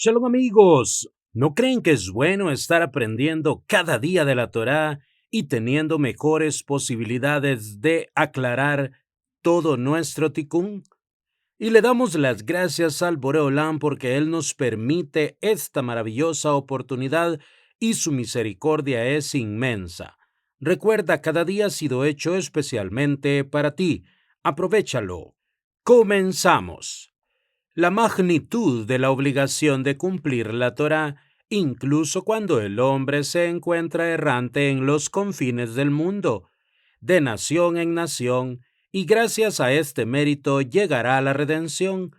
Shalom amigos, ¿no creen que es bueno estar aprendiendo cada día de la Torá y teniendo mejores posibilidades de aclarar todo nuestro tikkun? Y le damos las gracias al Boreolam porque Él nos permite esta maravillosa oportunidad y su misericordia es inmensa. Recuerda, cada día ha sido hecho especialmente para ti. Aprovéchalo. Comenzamos. La magnitud de la obligación de cumplir la Torá, incluso cuando el hombre se encuentra errante en los confines del mundo, de nación en nación, y gracias a este mérito llegará la redención.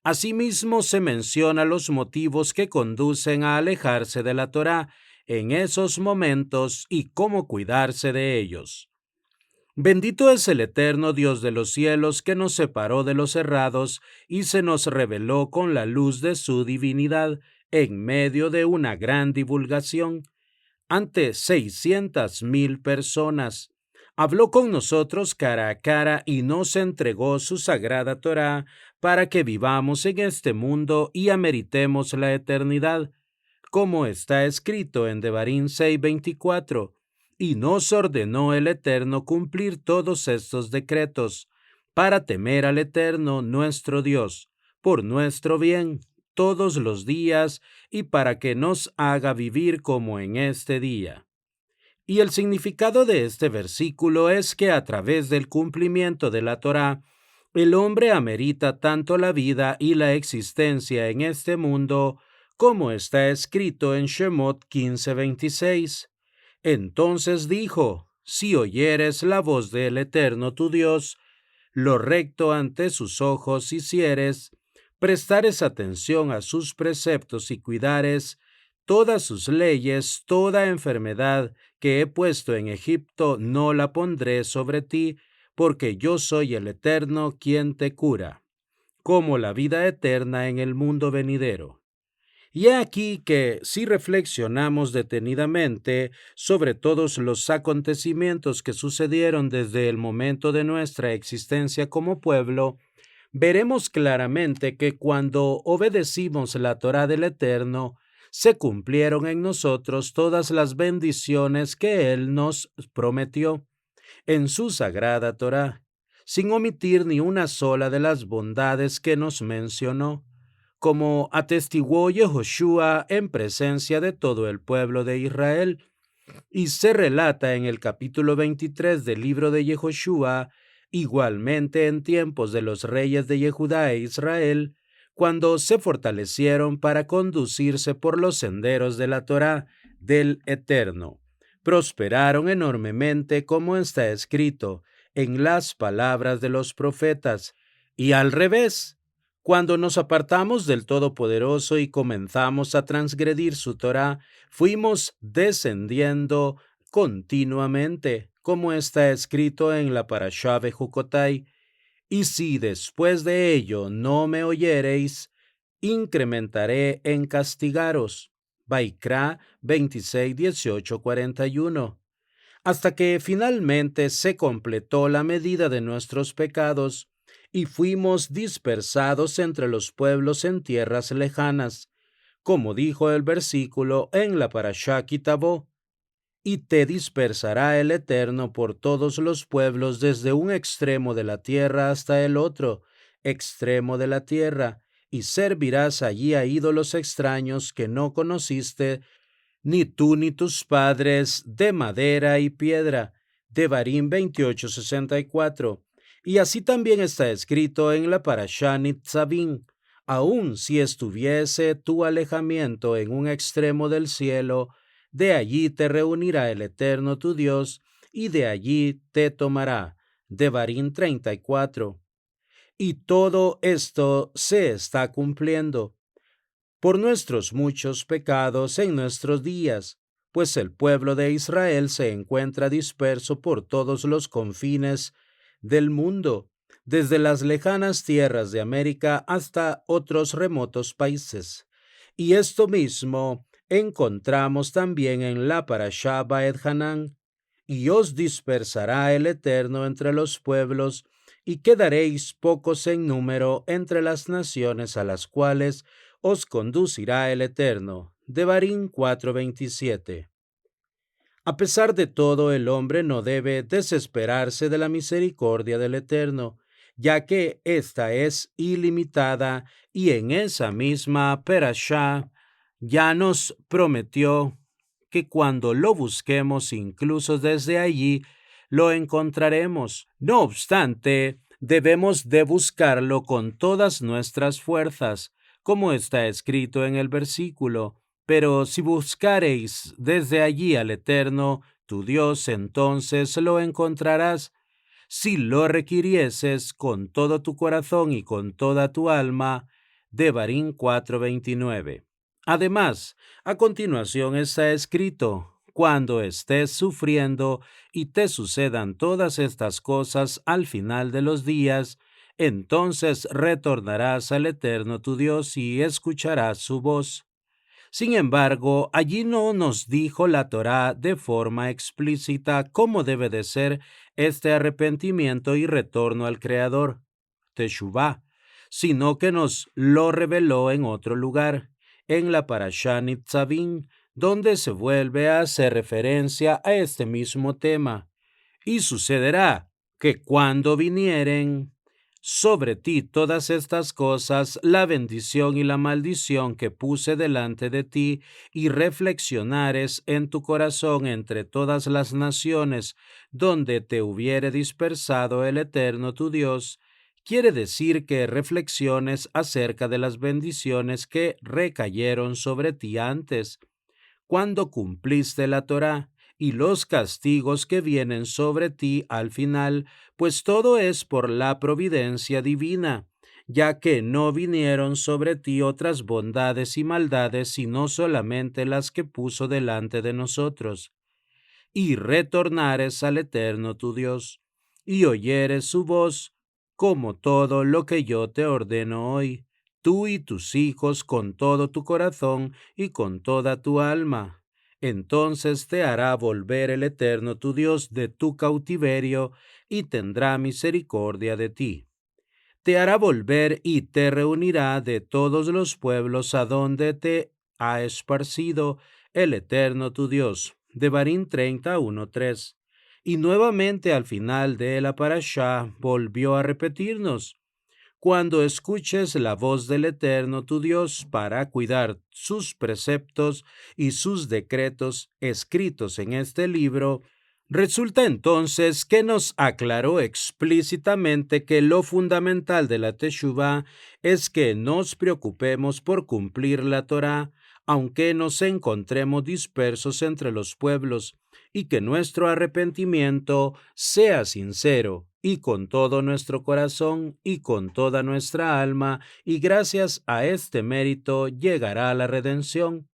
Asimismo se menciona los motivos que conducen a alejarse de la Torá en esos momentos y cómo cuidarse de ellos. Bendito es el eterno Dios de los cielos que nos separó de los errados y se nos reveló con la luz de su divinidad en medio de una gran divulgación. Ante 600,000 personas, habló con nosotros cara a cara y nos entregó su sagrada Torá para que vivamos en este mundo y ameritemos la eternidad, como está escrito en Devarim 6:24. Y nos ordenó el Eterno cumplir todos estos decretos, para temer al Eterno nuestro Dios, por nuestro bien, todos los días, y para que nos haga vivir como en este día. Y el significado de este versículo es que a través del cumplimiento de la Torá, el hombre amerita tanto la vida y la existencia en este mundo, como está escrito en Shemot 15:26. Entonces dijo: si oyeres la voz del Eterno tu Dios, lo recto ante sus ojos hicieres, prestares atención a sus preceptos y cuidares todas sus leyes, toda enfermedad que he puesto en Egipto no la pondré sobre ti, porque yo soy el Eterno quien te cura, como la vida eterna en el mundo venidero. Y he aquí que, si reflexionamos detenidamente sobre todos los acontecimientos que sucedieron desde el momento de nuestra existencia como pueblo, veremos claramente que cuando obedecimos la Torá del Eterno, se cumplieron en nosotros todas las bendiciones que Él nos prometió en su sagrada Torá, sin omitir ni una sola de las bondades que nos mencionó, como atestiguó Yehoshua en presencia de todo el pueblo de Israel. Y se relata en el capítulo 23 del libro de Yehoshua, igualmente en tiempos de los reyes de Yehudá e Israel, cuando se fortalecieron para conducirse por los senderos de la Torá del Eterno. Prosperaron enormemente, como está escrito en las palabras de los profetas, y al revés, cuando nos apartamos del Todopoderoso y comenzamos a transgredir su Torá, fuimos descendiendo continuamente, como está escrito en la Parashá de Jucotai. Y si después de ello no me oyereis, incrementaré en castigaros. Vaikra 26, 18, 41. Hasta que finalmente se completó la medida de nuestros pecados y fuimos dispersados entre los pueblos en tierras lejanas, como dijo el versículo en la Parashá Kitabó: y te dispersará el Eterno por todos los pueblos desde un extremo de la tierra hasta el otro extremo de la tierra, y servirás allí a ídolos extraños que no conociste, ni tú ni tus padres, de madera y piedra. Devarim 28:64. Y así también está escrito en la Parashá Nitzavim: aun si estuviese tu alejamiento en un extremo del cielo, de allí te reunirá el Eterno tu Dios, y de allí te tomará. Devarim 34. Y todo esto se está cumpliendo por nuestros muchos pecados en nuestros días, pues el pueblo de Israel se encuentra disperso por todos los confines del mundo, desde las lejanas tierras de América hasta otros remotos países. Y esto mismo encontramos también en la Parashá Vaed Hanan: y os dispersará el Eterno entre los pueblos, y quedaréis pocos en número entre las naciones a las cuales os conducirá el Eterno. Devarim 4:27. A pesar de todo, el hombre no debe desesperarse de la misericordia del Eterno, ya que ésta es ilimitada y en esa misma perashá ya nos prometió que cuando lo busquemos incluso desde allí, lo encontraremos. No obstante, debemos de buscarlo con todas nuestras fuerzas, como está escrito en el versículo. Pero si buscareis desde allí al Eterno, tu Dios, entonces lo encontrarás. Si lo requirieses con todo tu corazón y con toda tu alma. Devarim 4:29. Además, a continuación está escrito: cuando estés sufriendo y te sucedan todas estas cosas al final de los días, entonces retornarás al Eterno tu Dios y escucharás su voz. Sin embargo, allí no nos dijo la Torá de forma explícita cómo debe de ser este arrepentimiento y retorno al Creador, Teshuvá, sino que nos lo reveló en otro lugar, en la Parashá Nitzavim, donde se vuelve a hacer referencia a este mismo tema. Y sucederá que cuando vinieren sobre ti todas estas cosas, la bendición y la maldición que puse delante de ti, y reflexionares en tu corazón entre todas las naciones donde te hubiere dispersado el Eterno tu Dios, quiere decir que reflexiones acerca de las bendiciones que recayeron sobre ti antes, cuando cumpliste la Torá, y los castigos que vienen sobre ti al final, pues todo es por la providencia divina, ya que no vinieron sobre ti otras bondades y maldades, sino solamente las que puso delante de nosotros. Y retornares al Eterno tu Dios, y oyeres su voz, como todo lo que yo te ordeno hoy, tú y tus hijos con todo tu corazón y con toda tu alma. Entonces te hará volver el Eterno tu Dios de tu cautiverio, y tendrá misericordia de ti. Te hará volver y te reunirá de todos los pueblos a donde te ha esparcido el Eterno tu Dios. Devarim 31:3. Y nuevamente al final de la parashá volvió a repetirnos: cuando escuches la voz del Eterno tu Dios para cuidar sus preceptos y sus decretos escritos en este libro. Resulta entonces que nos aclaró explícitamente que lo fundamental de la Teshuvá es que nos preocupemos por cumplir la Torá, aunque nos encontremos dispersos entre los pueblos, y que nuestro arrepentimiento sea sincero y con todo nuestro corazón y con toda nuestra alma, y gracias a este mérito llegará la redención.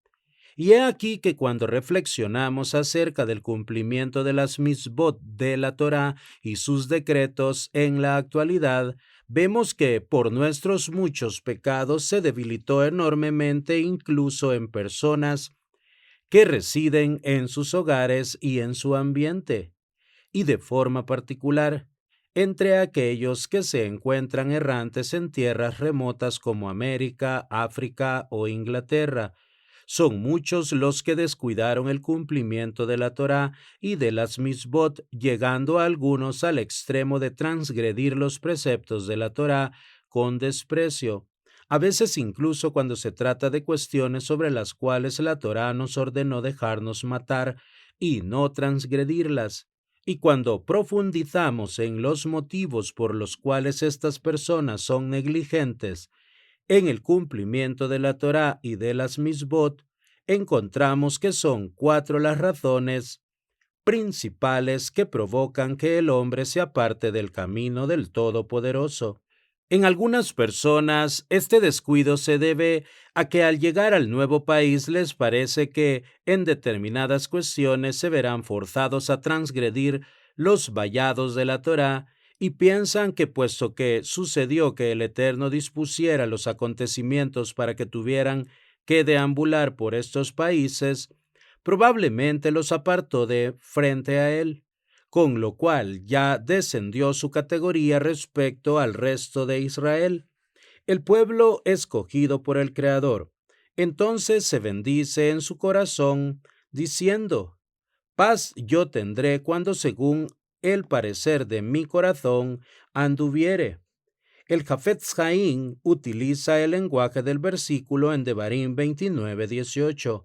Y he aquí que cuando reflexionamos acerca del cumplimiento de las mitzvot de la Torá y sus decretos en la actualidad, vemos que por nuestros muchos pecados se debilitó enormemente incluso en personas que residen en sus hogares y en su ambiente, y de forma particular entre aquellos que se encuentran errantes en tierras remotas como América, África o Inglaterra. Son muchos los que descuidaron el cumplimiento de la Torá y de las mitzvot, llegando a algunos al extremo de transgredir los preceptos de la Torá con desprecio. A veces incluso cuando se trata de cuestiones sobre las cuales la Torá nos ordenó dejarnos matar y no transgredirlas. Y cuando profundizamos en los motivos por los cuales estas personas son negligentes en el cumplimiento de la Torá y de las mitzvot, encontramos que son 4 las razones principales que provocan que el hombre se aparte del camino del Todopoderoso. En algunas personas, este descuido se debe a que al llegar al nuevo país les parece que en determinadas cuestiones se verán forzados a transgredir los vallados de la Torá, y piensan que puesto que sucedió que el Eterno dispusiera los acontecimientos para que tuvieran que deambular por estos países, probablemente los apartó de frente a él, con lo cual ya descendió su categoría respecto al resto de Israel. el pueblo escogido por el Creador. Entonces se bendice en su corazón, diciendo: paz yo tendré cuando según el parecer de mi corazón anduviere. El Jafetz Haim utiliza el lenguaje del versículo en Devarim 29:18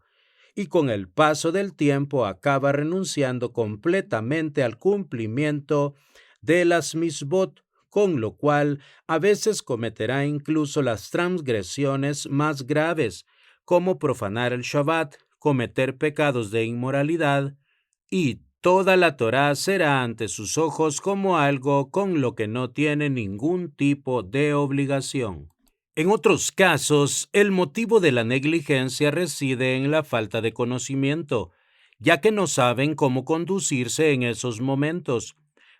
y con el paso del tiempo acaba renunciando completamente al cumplimiento de las misbot, con lo cual a veces cometerá incluso las transgresiones más graves, como profanar el Shabbat, cometer pecados de inmoralidad, y toda la Torá será ante sus ojos como algo con lo que no tiene ningún tipo de obligación. En otros casos, el motivo de la negligencia reside en la falta de conocimiento, ya que no saben cómo conducirse en esos momentos,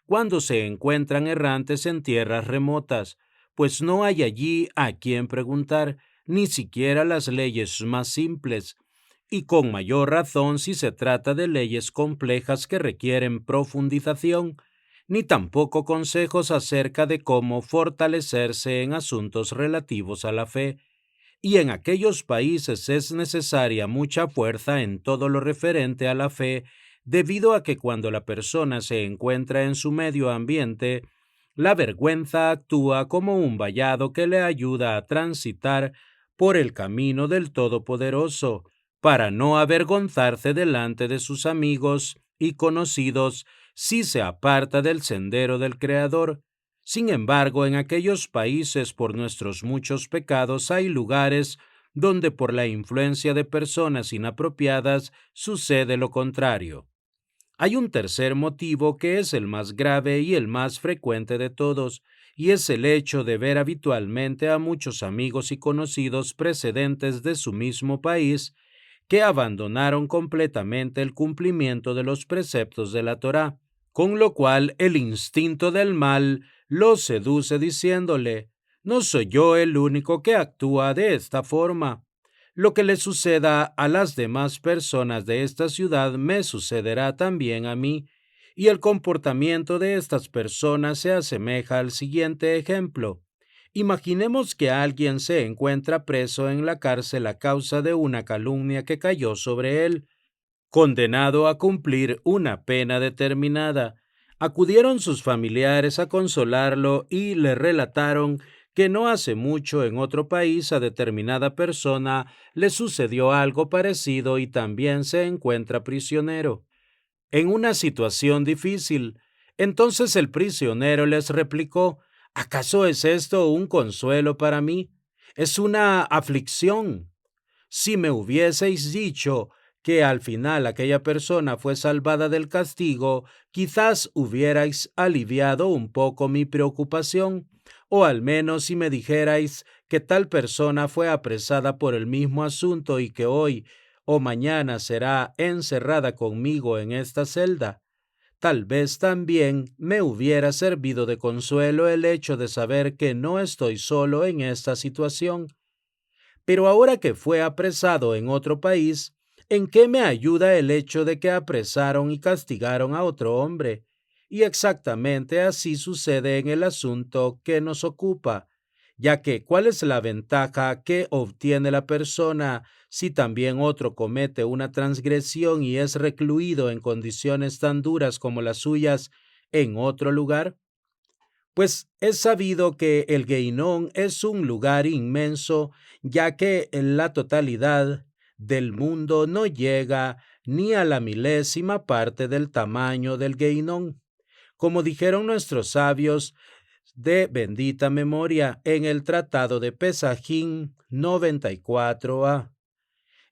cuando se encuentran errantes en tierras remotas, pues no hay allí a quien preguntar, ni siquiera las leyes más simples, y con mayor razón si se trata de leyes complejas que requieren profundización, ni tampoco consejos acerca de cómo fortalecerse en asuntos relativos a la fe, y en aquellos países es necesaria mucha fuerza en todo lo referente a la fe, debido a que cuando la persona se encuentra en su medio ambiente, la vergüenza actúa como un vallado que le ayuda a transitar por el camino del Todopoderoso, para no avergonzarse delante de sus amigos y conocidos si se aparta del sendero del Creador. Sin embargo, en aquellos países por nuestros muchos pecados hay lugares donde por la influencia de personas inapropiadas sucede lo contrario. Hay un tercer motivo que es el más grave y el más frecuente de todos, y es el hecho de ver habitualmente a muchos amigos y conocidos precedentes de su mismo país que abandonaron completamente el cumplimiento de los preceptos de la Torá, con lo cual el instinto del mal lo seduce diciéndole: no soy yo el único que actúa de esta forma. Lo que le suceda a las demás personas de esta ciudad me sucederá también a mí, y el comportamiento de estas personas se asemeja al siguiente ejemplo. Imaginemos que alguien se encuentra preso en la cárcel a causa de una calumnia que cayó sobre él, condenado a cumplir una pena determinada. Acudieron sus familiares a consolarlo y le relataron que no hace mucho en otro país a determinada persona le sucedió algo parecido y también se encuentra prisionero, en una situación difícil. Entonces el prisionero les replicó: ¿acaso es esto un consuelo para mí? Es una aflicción. Si me hubieseis dicho que al final aquella persona fue salvada del castigo, quizás hubierais aliviado un poco mi preocupación, o al menos si me dijerais que tal persona fue apresada por el mismo asunto y que hoy o mañana será encerrada conmigo en esta celda. Tal vez también me hubiera servido de consuelo el hecho de saber que no estoy solo en esta situación. Pero ahora que fue apresado en otro país, ¿en qué me ayuda el hecho de que apresaron y castigaron a otro hombre? Y exactamente así sucede en el asunto que nos ocupa, ya que ¿cuál es la ventaja que obtiene la persona si también otro comete una transgresión y es recluido en condiciones tan duras como las suyas en otro lugar? Pues es sabido que el Gueinón es un lugar inmenso, ya que en la totalidad del mundo no llega ni a la milésima parte del tamaño del Gueinón. Como dijeron nuestros sabios de bendita memoria en el Tratado de Pesajín 94a,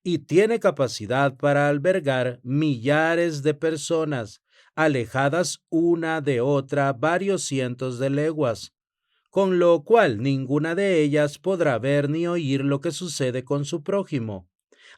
y tiene capacidad para albergar millares de personas, alejadas una de otra varios cientos de leguas, con lo cual ninguna de ellas podrá ver ni oír lo que sucede con su prójimo.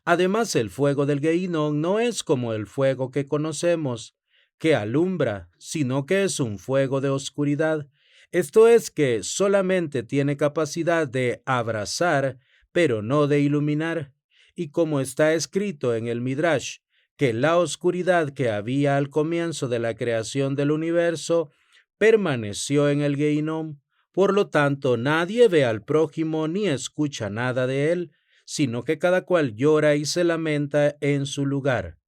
Además, el fuego del Gueinón no es como el fuego que conocemos, que alumbra, sino que es un fuego de oscuridad. Esto es que solamente tiene capacidad de abrasar, pero no de iluminar. Y como está escrito en el Midrash, que la oscuridad que había al comienzo de la creación del universo permaneció en el Gueinón, Por lo tanto, nadie ve al prójimo ni escucha nada de él, sino que cada cual llora y se lamenta en su lugar.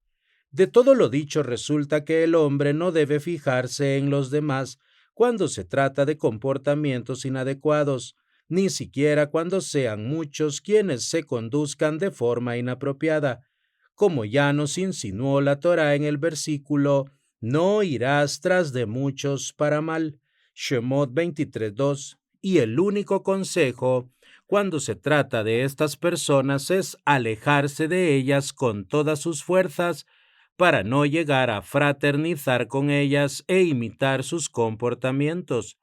De todo lo dicho resulta que el hombre no debe fijarse en los demás cuando se trata de comportamientos inadecuados, ni siquiera cuando sean muchos quienes se conduzcan de forma inapropiada, como ya nos insinuó la Torá en el versículo: no irás tras de muchos para mal, Shemot 23:2, y el único consejo cuando se trata de estas personas es alejarse de ellas con todas sus fuerzas para no llegar a fraternizar con ellas e imitar sus comportamientos.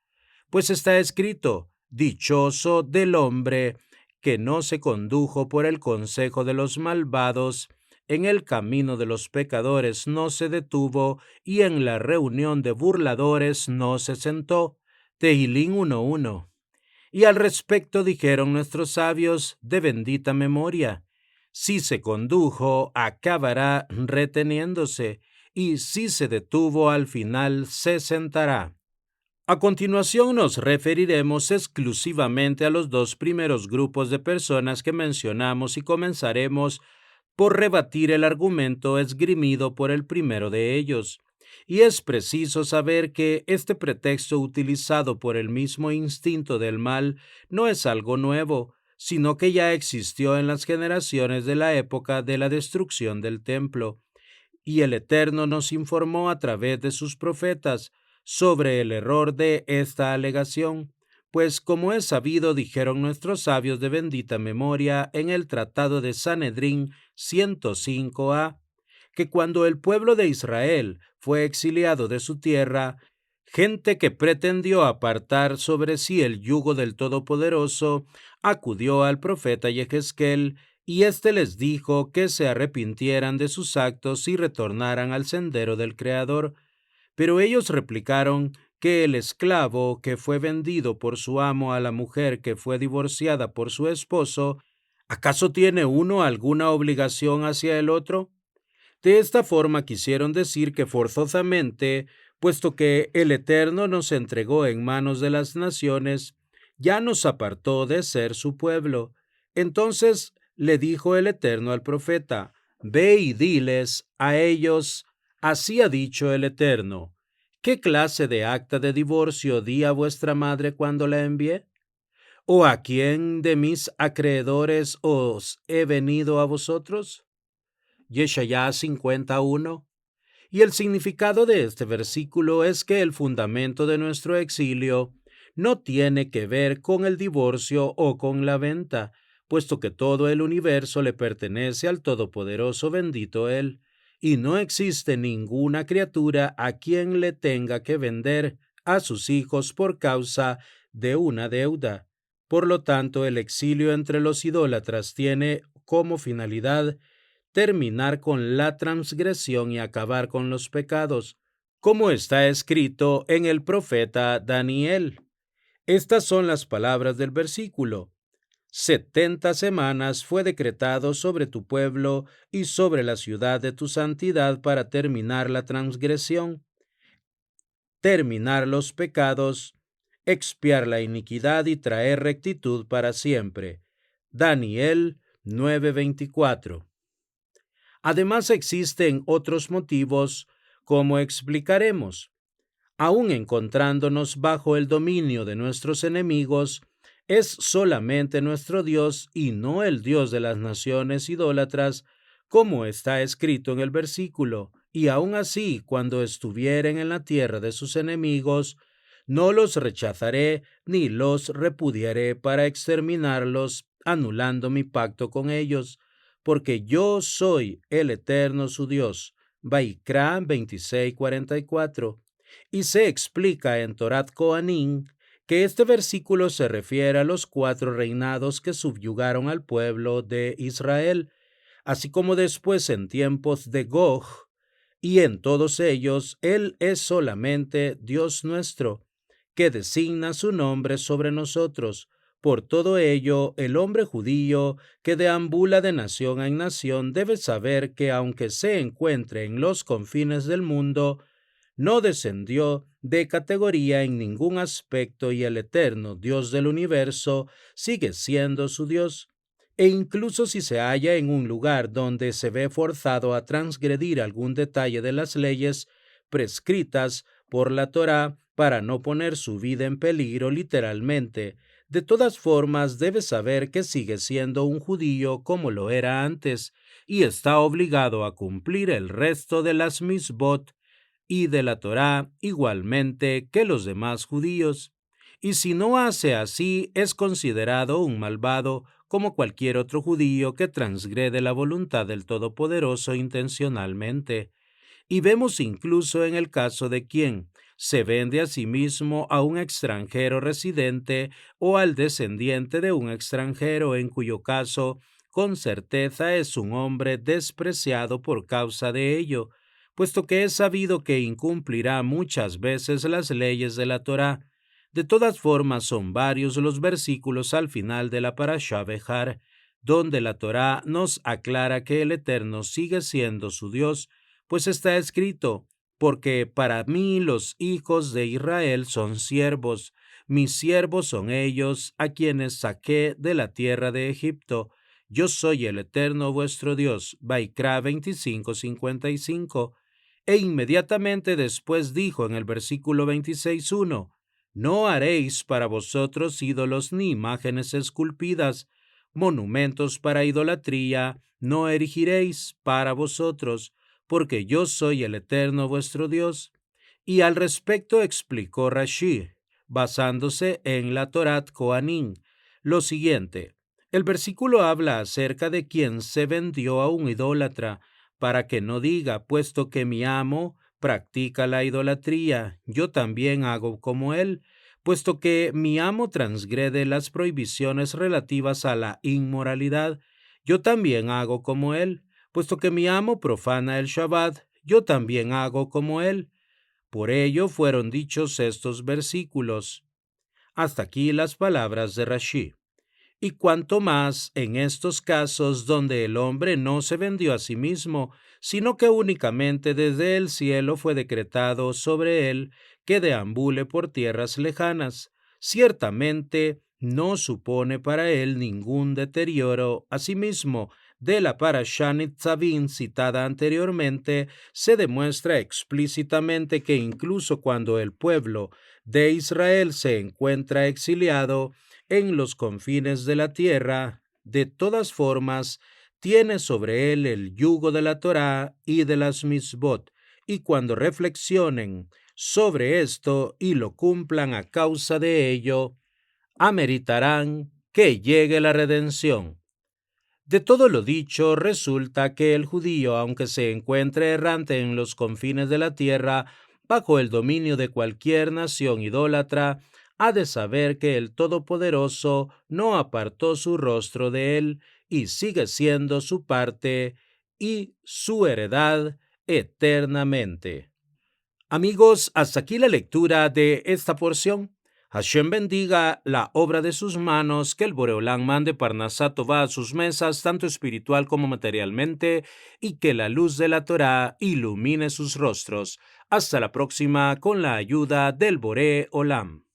Pues está escrito: dichoso del hombre que no se condujo por el consejo de los malvados, en el camino de los pecadores no se detuvo, y en la reunión de burladores no se sentó. Tehilín 1:1. Y al respecto dijeron nuestros sabios de bendita memoria: si se condujo, acabará reteniéndose, y si se detuvo, al final se sentará. A continuación nos referiremos exclusivamente a los dos primeros grupos de personas que mencionamos y comenzaremos por rebatir el argumento esgrimido por el primero de ellos. Y es preciso saber que este pretexto utilizado por el mismo instinto del mal no es algo nuevo, sino que ya existió en las generaciones de la época de la destrucción del templo. Y el Eterno nos informó a través de sus profetas sobre el error de esta alegación, pues como es sabido, dijeron nuestros sabios de bendita memoria en el Tratado de Sanedrín 105a, que cuando el pueblo de Israel fue exiliado de su tierra, gente que pretendió apartar sobre sí el yugo del Todopoderoso acudió al profeta Yehezkel, y éste les dijo que se arrepintieran de sus actos y retornaran al sendero del Creador. Pero ellos replicaron que el esclavo que fue vendido por su amo a la mujer que fue divorciada por su esposo, ¿acaso tiene uno alguna obligación hacia el otro? De esta forma quisieron decir que forzosamente, puesto que el Eterno nos entregó en manos de las naciones, ya nos apartó de ser su pueblo. Entonces le dijo el Eterno al profeta: ve y diles a ellos: así ha dicho el Eterno, ¿qué clase de acta de divorcio di a vuestra madre cuando la envié? ¿O a quién de mis acreedores os he venido a vosotros? Yeshayá 51. Y el significado de este versículo es que el fundamento de nuestro exilio no tiene que ver con el divorcio o con la venta, puesto que todo el universo le pertenece al Todopoderoso, bendito Él, y no existe ninguna criatura a quien le tenga que vender a sus hijos por causa de una deuda. Por lo tanto, el exilio entre los idólatras tiene como finalidad terminar con la transgresión y acabar con los pecados, como está escrito en el profeta Daniel. Estas son las palabras del versículo: 70 semanas fue decretado sobre tu pueblo y sobre la ciudad de tu santidad para terminar la transgresión, terminar los pecados, expiar la iniquidad y traer rectitud para siempre. Daniel 9:24. Además existen otros motivos, como explicaremos. Aun encontrándonos bajo el dominio de nuestros enemigos, es solamente nuestro Dios y no el Dios de las naciones idólatras, como está escrito en el versículo: y aun así, cuando estuvieren en la tierra de sus enemigos, no los rechazaré ni los repudiaré para exterminarlos, anulando mi pacto con ellos, porque yo soy el Eterno su Dios. Vaikra 26:44. Y se explica en Torat Kohanim que este versículo se refiere a los 4 reinados que subyugaron al pueblo de Israel, así como después en tiempos de Gog, y en todos ellos Él es solamente Dios nuestro, que designa su nombre sobre nosotros. Por todo ello, el hombre judío que deambula de nación en nación debe saber que aunque se encuentre en los confines del mundo, no descendió de categoría en ningún aspecto y el eterno Dios del universo sigue siendo su Dios. E incluso si se halla en un lugar donde se ve forzado a transgredir algún detalle de las leyes prescritas por la Torá para no poner su vida en peligro literalmente, de todas formas debe saber que sigue siendo un judío como lo era antes y está obligado a cumplir el resto de las misbot y de la Torá igualmente que los demás judíos. Y si no hace así, es considerado un malvado como cualquier otro judío que transgrede la voluntad del Todopoderoso intencionalmente. Y vemos incluso en el caso de quien se vende a sí mismo a un extranjero residente o al descendiente de un extranjero, en cuyo caso con certeza es un hombre despreciado por causa de ello, puesto que es sabido que incumplirá muchas veces las leyes de la Torá. De todas formas, son varios los versículos al final de la Parashá Behar, donde la Torá nos aclara que el Eterno sigue siendo su Dios, pues está escrito: porque para mí los hijos de Israel son siervos, mis siervos son ellos a quienes saqué de la tierra de Egipto. Yo soy el Eterno vuestro Dios. Vaikra 25:55. E inmediatamente después dijo en el versículo 26:1: no haréis para vosotros ídolos ni imágenes esculpidas, monumentos para idolatría no erigiréis para vosotros, porque yo soy el Eterno vuestro Dios. Y al respecto explicó Rashi, basándose en la Torat Kohanim, lo siguiente: el versículo habla acerca de quien se vendió a un idólatra, para que no diga, puesto que mi amo practica la idolatría, yo también hago como él, puesto que mi amo transgrede las prohibiciones relativas a la inmoralidad, yo también hago como él, puesto que mi amo profana el Shabbat, yo también hago como él. Por ello fueron dichos estos versículos. Hasta aquí las palabras de Rashi. Y cuanto más en estos casos donde el hombre no se vendió a sí mismo, sino que únicamente desde el cielo fue decretado sobre él que deambule por tierras lejanas, ciertamente no supone para él ningún deterioro. Asimismo, de la Parashá Nitzavim citada anteriormente, se demuestra explícitamente que incluso cuando el pueblo de Israel se encuentra exiliado en los confines de la tierra, de todas formas, tiene sobre él el yugo de la Torá y de las misbot, y cuando reflexionen sobre esto y lo cumplan a causa de ello, ameritarán que llegue la redención. De todo lo dicho, resulta que el judío, aunque se encuentre errante en los confines de la tierra, bajo el dominio de cualquier nación idólatra, ha de saber que el Todopoderoso no apartó su rostro de él y sigue siendo su parte y su heredad eternamente. Amigos, hasta aquí la lectura de esta porción. Hashem bendiga la obra de sus manos, que el Boreolán mande Parnasá Tová a sus mesas, tanto espiritual como materialmente, y que la luz de la Torá ilumine sus rostros. Hasta la próxima con la ayuda del Boré Olam.